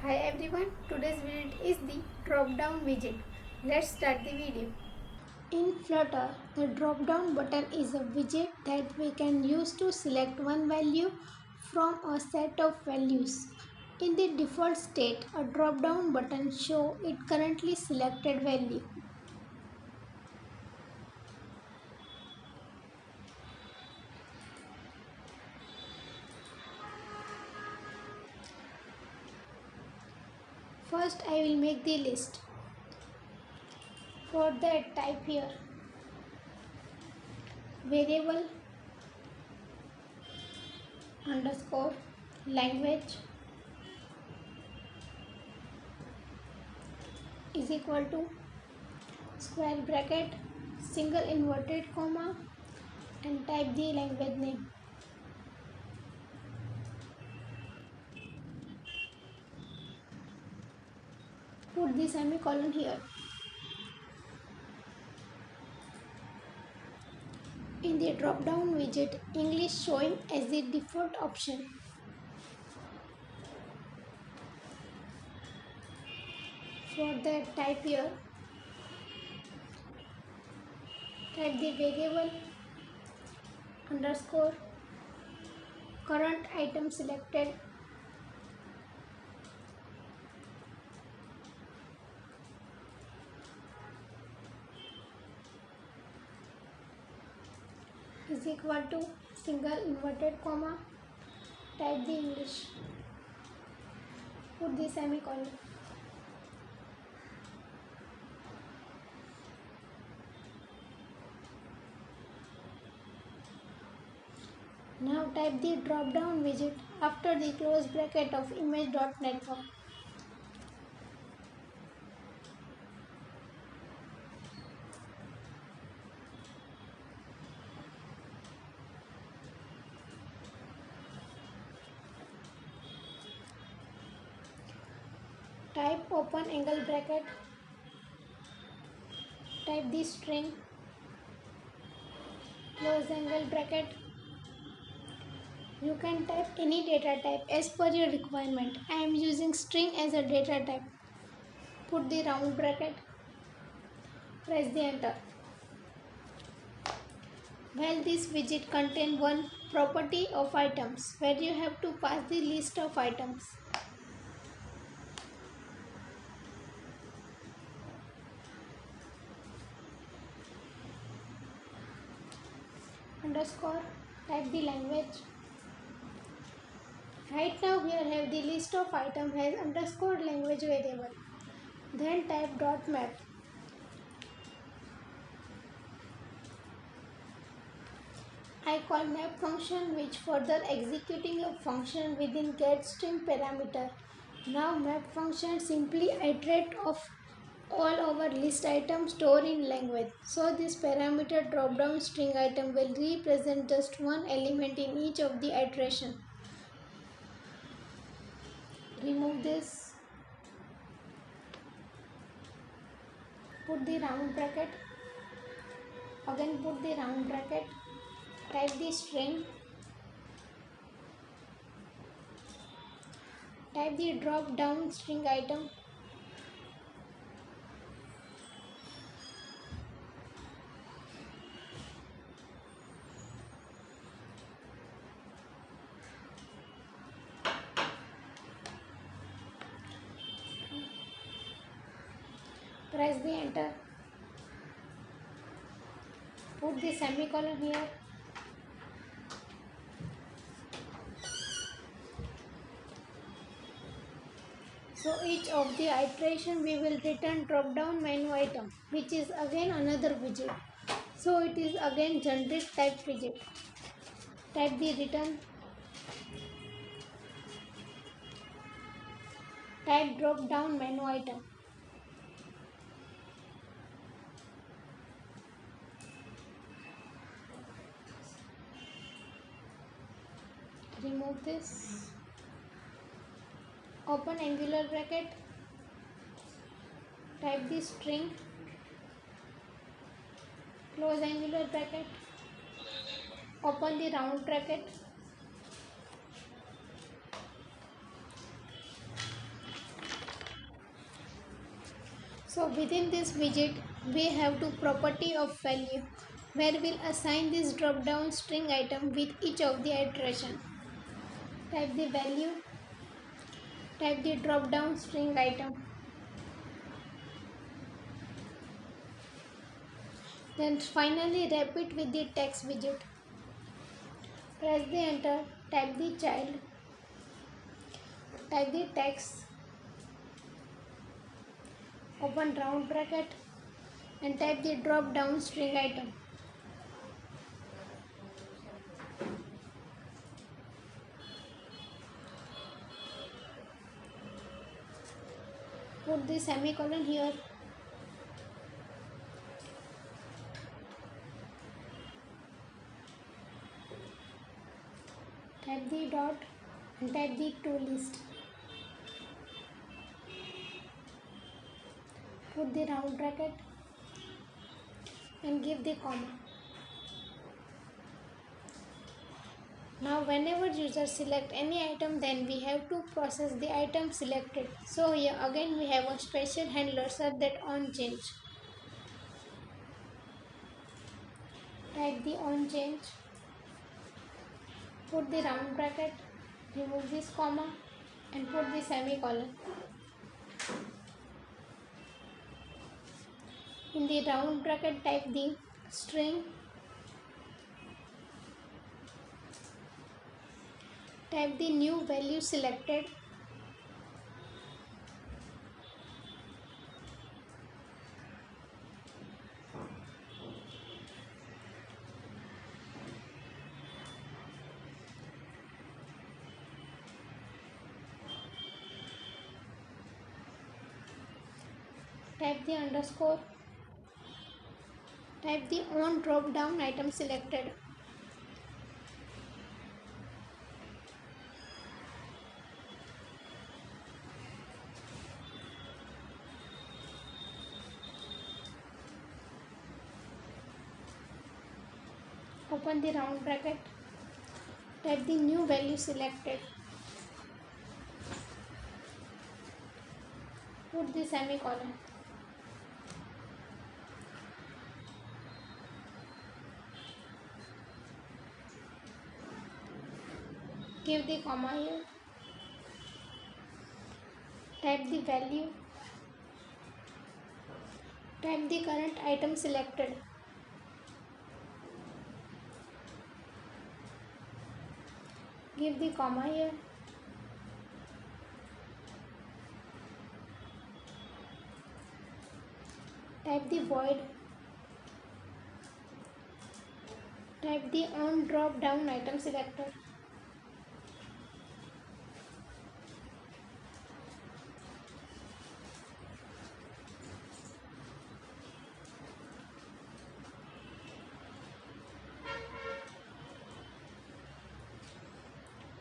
Hi everyone, today's widget is the drop down widget. Let's start the video. In Flutter, the drop down button is a widget that we can use to select one value from a set of values. In the default state, a drop down button shows its currently selected value. First, I will make the list. For that, type here variable underscore language is equal to square bracket single inverted comma and type the language name. Put the semicolon here. In the drop down widget, English showing as the default option. For that, type here the variable underscore current item selected is equal to single inverted comma, type the English, put the semicolon. Now type the drop down widget after the close bracket of image.network. Type open angle bracket, type the string, close angle bracket. You can type any data type as per your requirement. I am using string as a data type. Put the round bracket, press the enter. Well, this widget contains one property of items where you have to pass the list of items. Underscore, type the language. Right now here have the list of item has underscore language variable. Then type dot map. I call map function which further executing a function within getString parameter. Now map function simply iterate of all our list items stored in language. So this parameter drop down string item will represent just one element in each of the iteration. Remove this. Put the round bracket. Again put the round bracket. Type the string. Type the drop down string item. Press the enter. Put the semicolon here. So each of the iteration we will return drop down menu item, which is again another widget. So it is again generic type widget. Type the return. Type drop down menu item. Remove this. Open angular bracket. Type the string. Close angular bracket. Open the round bracket. So within this widget, we have to property of value where we'll assign this drop down string item with each of the iteration. Type the value, type the drop down string item. Then finally wrap it with the text widget. Press the enter, type the child, type the text, open round bracket and type the drop down string item. Put the semicolon here. Type the dot and type the to list. Put the round bracket and give the comma. Now whenever user select any item, then we have to process the item selected. So here again we have a special handler set that on change. Type the on change. Put the round bracket, remove this comma and put the semicolon. In the round bracket type the string, type the new value selected, type the underscore, type the on drop down item selected. Open the round bracket, type the new value selected, put the semicolon. Give the comma here, type the value, type the current item selected, give the comma here, type the void, type the on drop down item selected,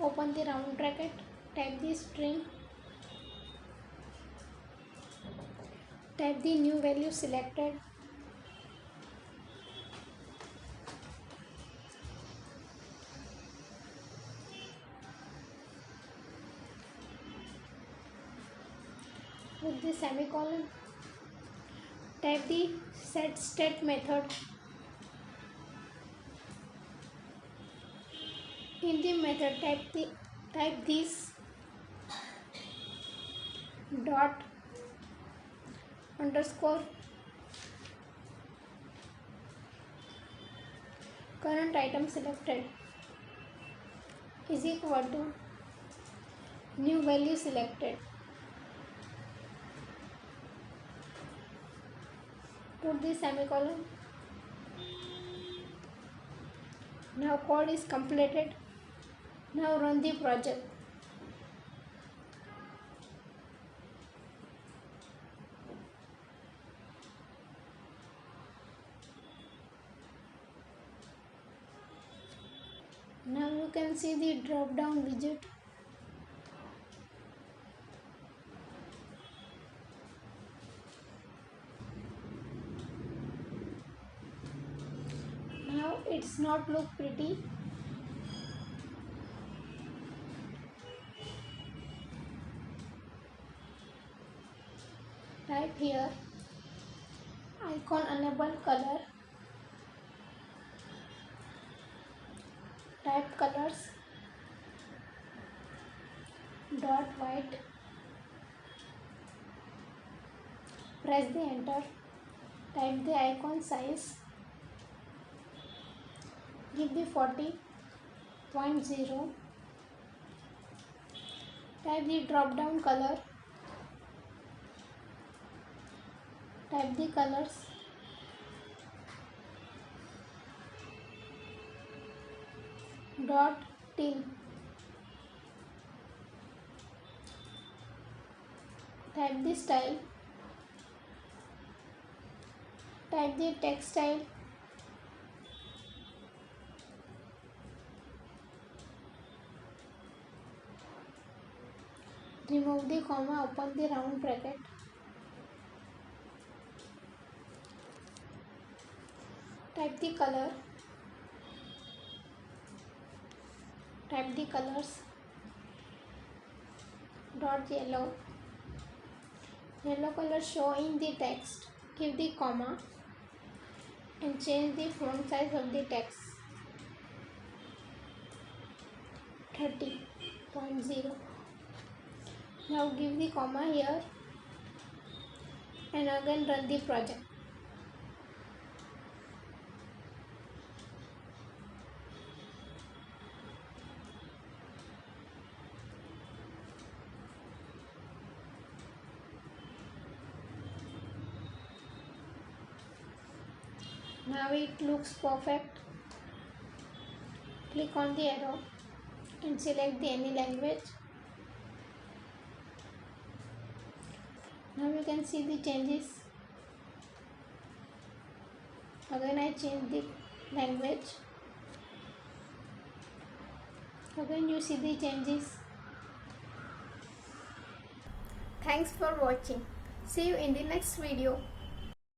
open the round bracket, type the string, type the new value selected, put the semicolon, type the set state method. In the method type this dot underscore current item selected is equal to new value selected. Put the semicolon. Now code is completed. Now run the project. Now you can see the drop down widget. Now it's not look pretty. Type here icon enable color, type colors, dot white, press the enter, type the icon size, give the 40.0, type the drop down color, type the colors, dot till, type the style, type the text style, remove the comma, open the round bracket, type the color, type the colors, dot yellow, yellow color show in the text, give the comma and change the font size of the text 30.0. Now give the comma here and again run the project. Now it looks perfect. Click on the arrow and select the any language. Now you can see the changes. Again I change the language. Again you see the changes. Thanks for watching. See you in the next video.